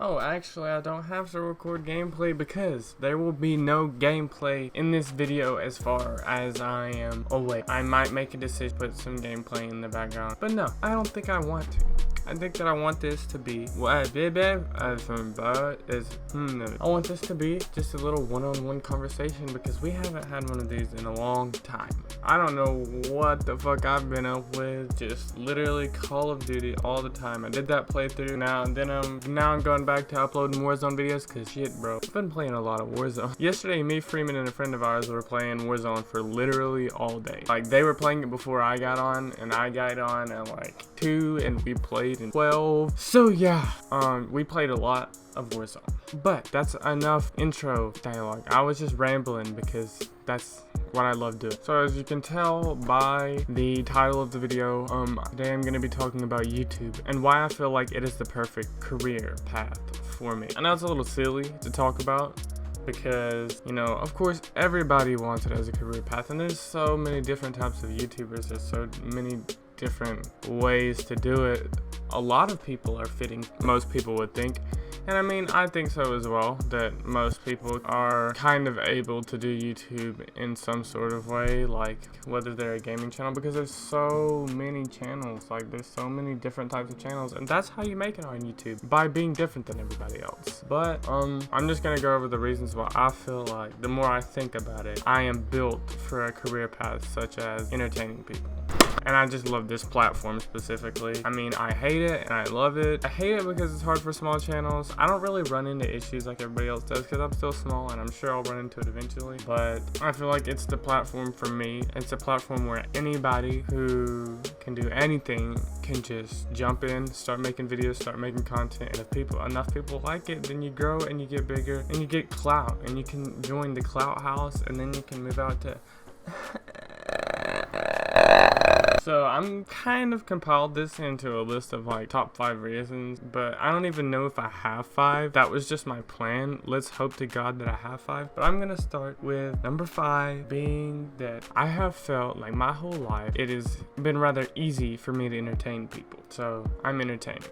Oh, actually, I don't have to record gameplay because there will be no gameplay in this video as far as I am away. I might make a decision to put some gameplay in the background, but no, I don't think I want to. I think that I want this to be I want this to be just a little one-on-one conversation because we haven't had one of these in a long time. I don't know what the fuck I've been up with, just literally Call of Duty all the time. I did that playthrough now I'm going back to uploading Warzone videos because shit, bro, I've been playing a lot of Warzone. Yesterday, me, Freeman, and a friend of ours were playing Warzone for literally all day. Like, they were playing it before I got on, and I got on at like 2, and we played in 12. So yeah, we played a lot of Warzone. But that's enough intro dialogue. I was just rambling because that's what I love doing. So as you can tell by the title of the video, today I'm going to be talking about YouTube and why I feel like it is the perfect career path for me. I know it's a little silly to talk about because, you know, of course everybody wants it as a career path, and there's so many different types of YouTubers, there's so many different ways to do it. A lot of people are fitting, most people would think. And I mean, I think so as well, that most people are kind of able to do YouTube in some sort of way, like whether they're a gaming channel, because there's so many channels, like there's so many different types of channels, and that's how you make it on YouTube, by being different than everybody else. But I'm just gonna go over the reasons why I feel like the more I think about it, I am built for a career path such as entertaining people. And I just love this platform specifically. I mean, I hate it and I love it. I hate it because it's hard for small channels. I don't really run into issues like everybody else does because I'm still small, and I'm sure I'll run into it eventually. But I feel like it's the platform for me. It's a platform where anybody who can do anything can just jump in, start making videos, start making content. And if enough people like it, then you grow and you get bigger and you get clout, and you can join the clout house, and then you can move out to So I'm kind of compiled this into a list of like top 5 reasons, but I don't even know if I have 5. That was just my plan. Let's hope to God that I have 5. But I'm gonna start with number 5 being that I have felt like my whole life it has been rather easy for me to entertain people. So I'm entertaining.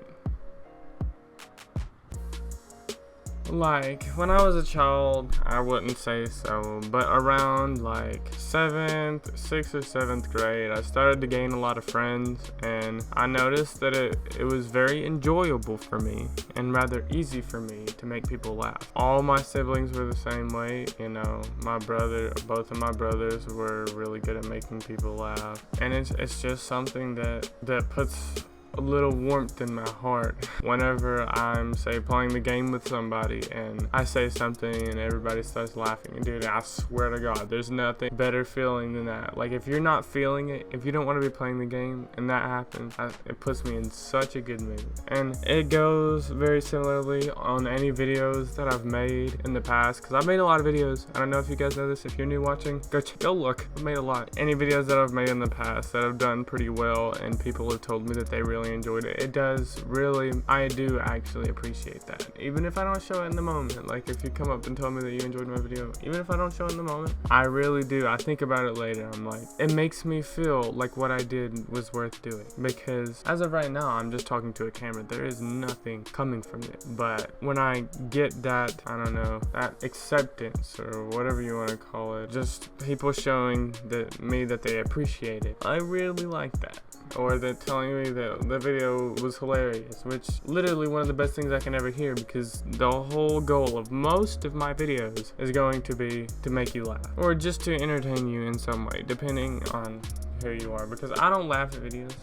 Like, when I was a child, I wouldn't say so, but around like 6th or 7th grade, I started to gain a lot of friends, and I noticed that it was very enjoyable for me and rather easy for me to make people laugh. All my siblings were the same way, you know, both of my brothers were really good at making people laugh, and it's just something that puts a little warmth in my heart whenever I'm, say, playing the game with somebody and I say something and everybody starts laughing. And dude, I swear to God, there's nothing better feeling than that. Like, if you're not feeling it, if you don't want to be playing the game and that happens, it puts me in such a good mood. And it goes very similarly on any videos that I've made in the past, because I've made a lot of videos. I don't know if you guys know this. If you're new watching, go look. I've made a lot. Any videos that I've made in the past that have done pretty well and people have told me that they really enjoyed it. It does really, I do actually appreciate that. Even if I don't show it in the moment, like if you come up and tell me that you enjoyed my video, even if I don't show it in the moment, I really do. I think about it later. I'm like, it makes me feel like what I did was worth doing, because as of right now, I'm just talking to a camera. There is nothing coming from it. But when I get that, I don't know, that acceptance or whatever you want to call it, just people showing me that they appreciate it, I really like that. Or they're telling me that the video was hilarious, which literally one of the best things I can ever hear, because the whole goal of most of my videos is going to be to make you laugh or just to entertain you in some way, depending on who you are, because I don't laugh at videos.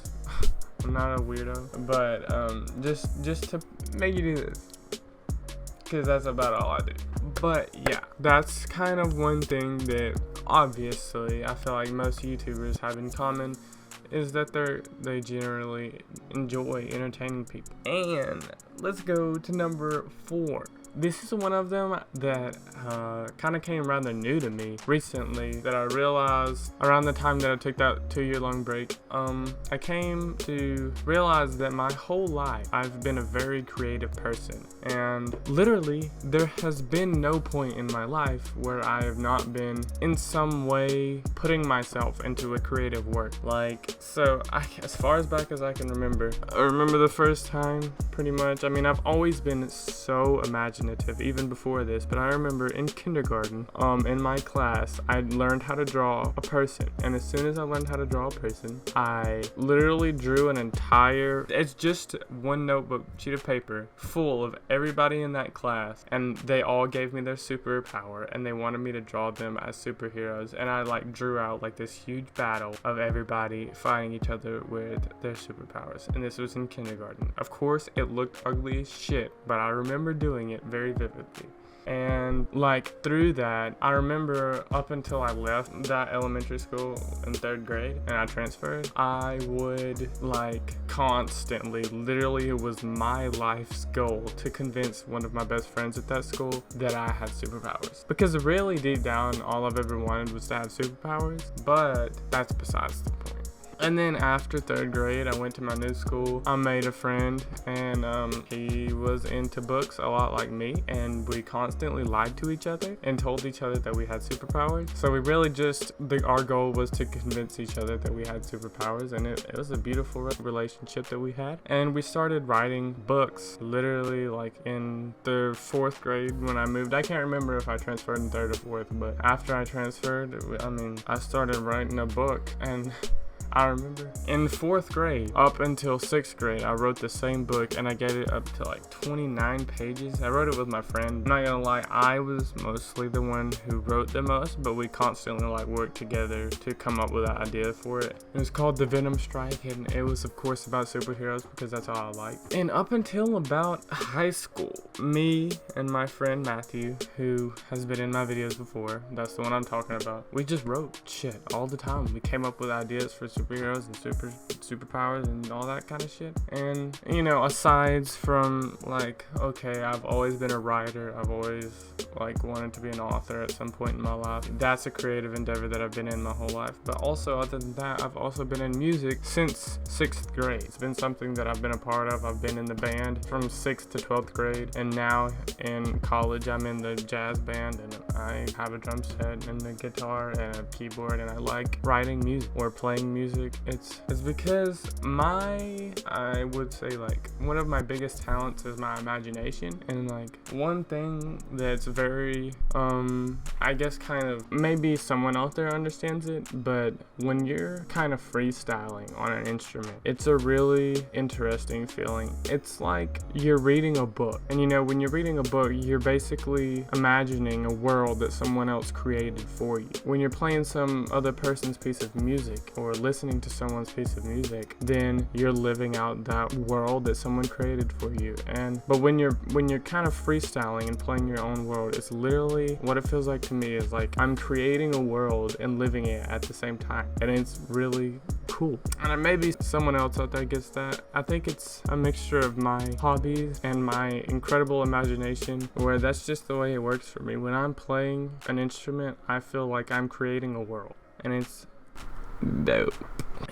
I'm not a weirdo, but just to make you do this, because that's about all I do. But yeah, that's kind of one thing that obviously I feel like most YouTubers have in common, is that they generally enjoy entertaining people. And let's go to number 4. this is one of them that kind of came rather new to me recently, that I realized around the time that I took that 2-year-long break. I came to realize that my whole life I've been a very creative person, and literally there has been no point in my life where I have not been in some way putting myself into a creative work. Like, so as far as back as I can remember, I remember the first time pretty much. I mean, I've always been so imaginative even before this, but I remember in kindergarten, in my class, I learned how to draw a person, and as soon as I learned how to draw a person, I literally drew an entire, it's just one notebook sheet of paper full of everybody in that class, and they all gave me their superpower, and they wanted me to draw them as superheroes, and I like drew out like this huge battle of everybody fighting each other with their superpowers, and this was in kindergarten. Of course, it looked ugly as shit, but I remember doing it very vividly. And like through that, I remember up until I left that elementary school in 3rd grade and I transferred, I would like constantly, literally it was my life's goal to convince one of my best friends at that school that I had superpowers. Because really deep down, all I've ever wanted was to have superpowers, but that's besides the point. And then after 3rd grade, I went to my new school. I made a friend, and he was into books a lot like me, and we constantly lied to each other and told each other that we had superpowers. So we really just, our goal was to convince each other that we had superpowers, and it was a beautiful relationship that we had. And we started writing books literally like in the 4th grade when I moved. I can't remember if I transferred in 3rd or 4th, but after I transferred, I started writing a book, and I remember in 4th grade up until 6th grade, I wrote the same book, and I get it up to like 29 pages. I wrote it with my friend. I'm not gonna lie, I was mostly the one who wrote the most, but we constantly like worked together to come up with an idea for it. It was called The Venom Strike, and it was of course about superheroes because that's all I like. And up until about high school, me and my friend Matthew, who has been in my videos before, that's the one I'm talking about, we just wrote shit all the time. We came up with ideas for superheroes and superpowers and all that kind of shit. And you know, aside from like, okay, I've always been a writer, I've always like wanted to be an author at some point in my life. That's a creative endeavor that I've been in my whole life. But also, other than that, I've also been in music since 6th grade. It's been something that I've been a part of. I've been in the band from 6th to 12th grade, and now in college I'm in the jazz band, and I have a drum set and a guitar and a keyboard, and I like writing music or playing music. It's because I would say like one of my biggest talents is my imagination, and like one thing that's very I guess kind of, maybe someone out there understands it, but when you're kind of freestyling on an instrument, it's a really interesting feeling. It's like you're reading a book, and you know, when you're reading a book, you're basically imagining a world that someone else created for you. When you're playing some other person's piece of music or listening to someone's piece of music, then you're living out that world that someone created for you. But when you're kind of freestyling and playing your own world, it's literally what it feels like to me is like I'm creating a world and living it at the same time, and it's really cool. And maybe someone else out there gets that. I think it's a mixture of my hobbies and my incredible imagination, where that's just the way it works for me. When I'm playing an instrument, I feel like I'm creating a world, and it's dope.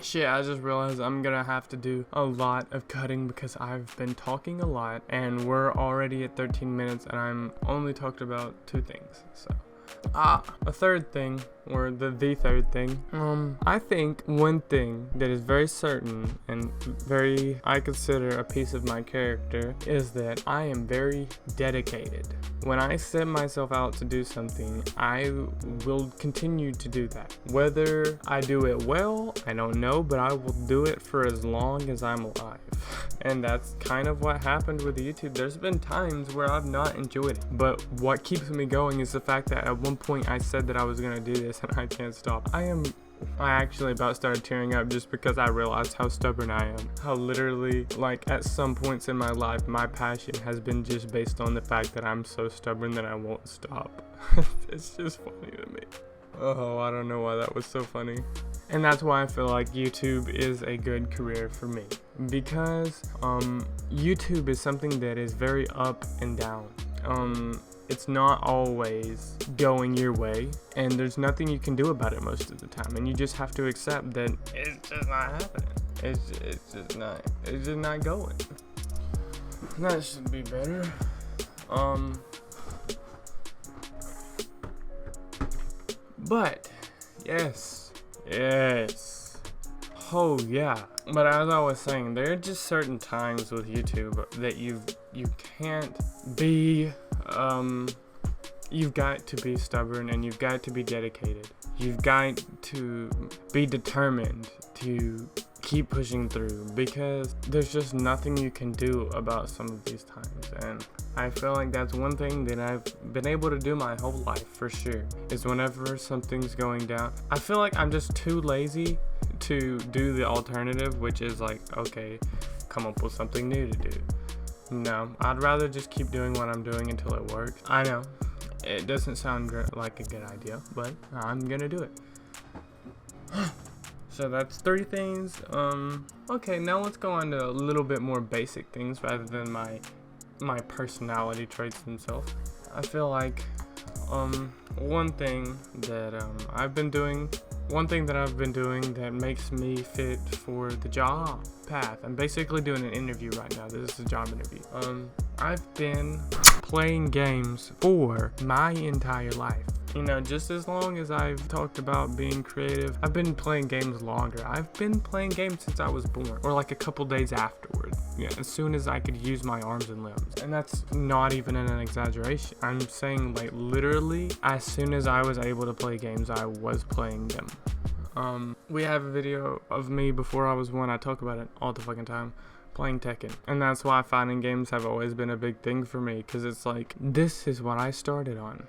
Shit, I just realized I'm gonna have to do a lot of cutting because I've been talking a lot, and we're already at 13 minutes, and I'm only talked about 2 things. So a third thing, or the third thing. I think one thing that is very certain and very, I consider a piece of my character, is that I am very dedicated. When I set myself out to do something, I will continue to do that. Whether I do it well, I don't know, but I will do it for as long as I'm alive. And that's kind of what happened with YouTube. There's been times where I've not enjoyed it, but what keeps me going is the fact that at one point I said that I was gonna do this, and I can't stop. I actually about started tearing up just because I realized how stubborn I am. How literally, like, at some points in my life, my passion has been just based on the fact that I'm so stubborn that I won't stop. It's just funny to me. Oh, I don't know why that was so funny. And that's why I feel like YouTube is a good career for me, because YouTube is something that is very up and down. it's not always going your way, and there's nothing you can do about it most of the time, and you just have to accept that it's just not happening. It's just not going. That should be better. But yes. Oh yeah. But as I was saying, there are just certain times with YouTube that you can't be you've got to be stubborn, and you've got to be dedicated. You've got to be determined to keep pushing through, because there's just nothing you can do about some of these times. And I feel like that's one thing that I've been able to do my whole life, for sure, is whenever something's going down, I feel like I'm just too lazy to do the alternative, which is like, okay, come up with something new to do. No, I'd rather just keep doing what I'm doing until it works. I know it doesn't sound like a good idea, but I'm gonna do it. So that's 3 things. Okay, now let's go on to a little bit more basic things rather than my personality traits themselves. I feel like one thing that I've been doing that makes me fit for the job path. I'm basically doing an interview right now. This is a job interview. I've been playing games for my entire life. You know, just as long as I've talked about being creative, I've been playing games longer. I've been playing games since I was born, or like a couple days afterward. Yeah, as soon as I could use my arms and limbs. And that's not even an exaggeration. I'm saying, like, literally, as soon as I was able to play games, I was playing them. We have a video of me before I was 1. I talk about it all the fucking time. Playing Tekken. And that's why fighting games have always been a big thing for me, because it's like, this is what I started on.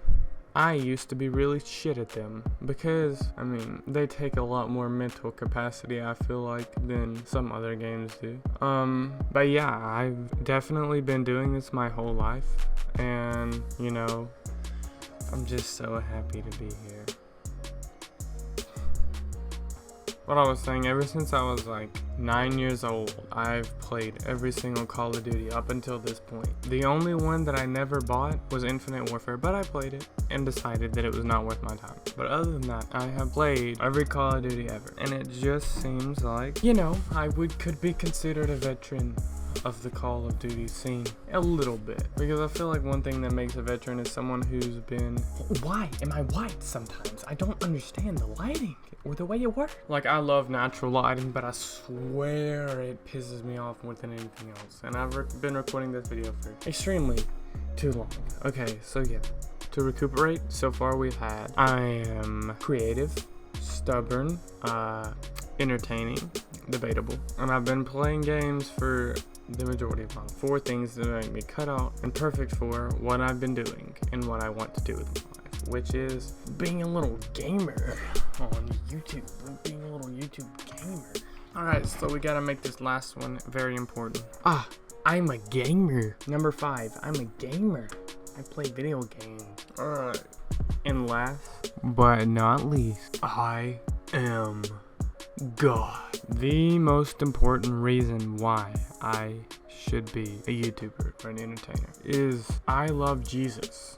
I used to be really shit at them because, I mean, they take a lot more mental capacity, I feel like, than some other games do. But yeah, I've definitely been doing this my whole life, and, you know, I'm just so happy to be here. What I was saying, ever since I was like 9 years old, I've played every single Call of Duty up until this point. The only one that I never bought was Infinite Warfare, but I played it and decided that it was not worth my time. But other than that, I have played every Call of Duty ever, and it just seems like, you know, I could be considered a veteran of the Call of Duty scene a little bit, because I feel like one thing that makes a veteran is someone who's been... Why am I white sometimes? I don't understand the lighting or the way it works. Like, I love natural lighting, but I swear it pisses me off more than anything else, and I've been recording this video for extremely too long. Okay, so yeah, to recuperate, so far we've had, I am creative, stubborn, entertaining, debatable, and I've been playing games for the majority of my life. 4 things that make me cut out and perfect for what I've been doing and what I want to do with my life, which is being a little gamer on YouTube. Being a little YouTube gamer. Alright, so we gotta make this last one very important. I'm a gamer. Number 5, I'm a gamer. I play video games. Alright. And last but not least, I am God. The most important reason why I should be a YouTuber or an entertainer is I love Jesus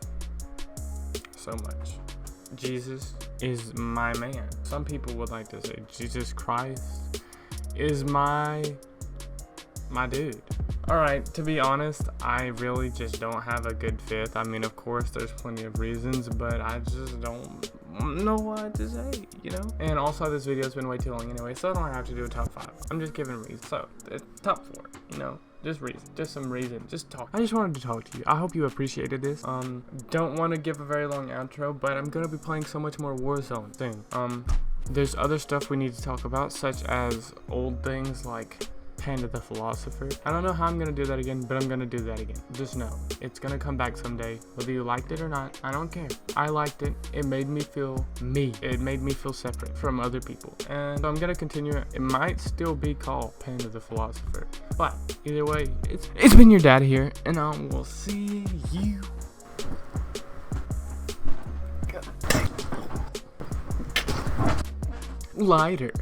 so much. Jesus is my man. Some people would like to say Jesus Christ is my dude. Alright, to be honest, I really just don't have a good fit. I mean, of course, there's plenty of reasons, but I just don't know what to say, you know? And also, this video's been way too long anyway, so I don't have to do a top 5. I'm just giving reasons. So, top 4, you know? Just reason, just some reason, just talk. I just wanted to talk to you. I hope you appreciated this. Don't want to give a very long outro, but I'm gonna be playing so much more Warzone thing. There's other stuff we need to talk about, such as old things like Panda the Philosopher. I don't know how I'm gonna do that again, but I'm gonna do that again. Just know, it's gonna come back someday. Whether you liked it or not, I don't care. I liked it. It made me feel me. It made me feel separate from other people. And so I'm gonna continue it. It might still be called Panda the Philosopher. But either way, it's been your dad here, and I will see you later.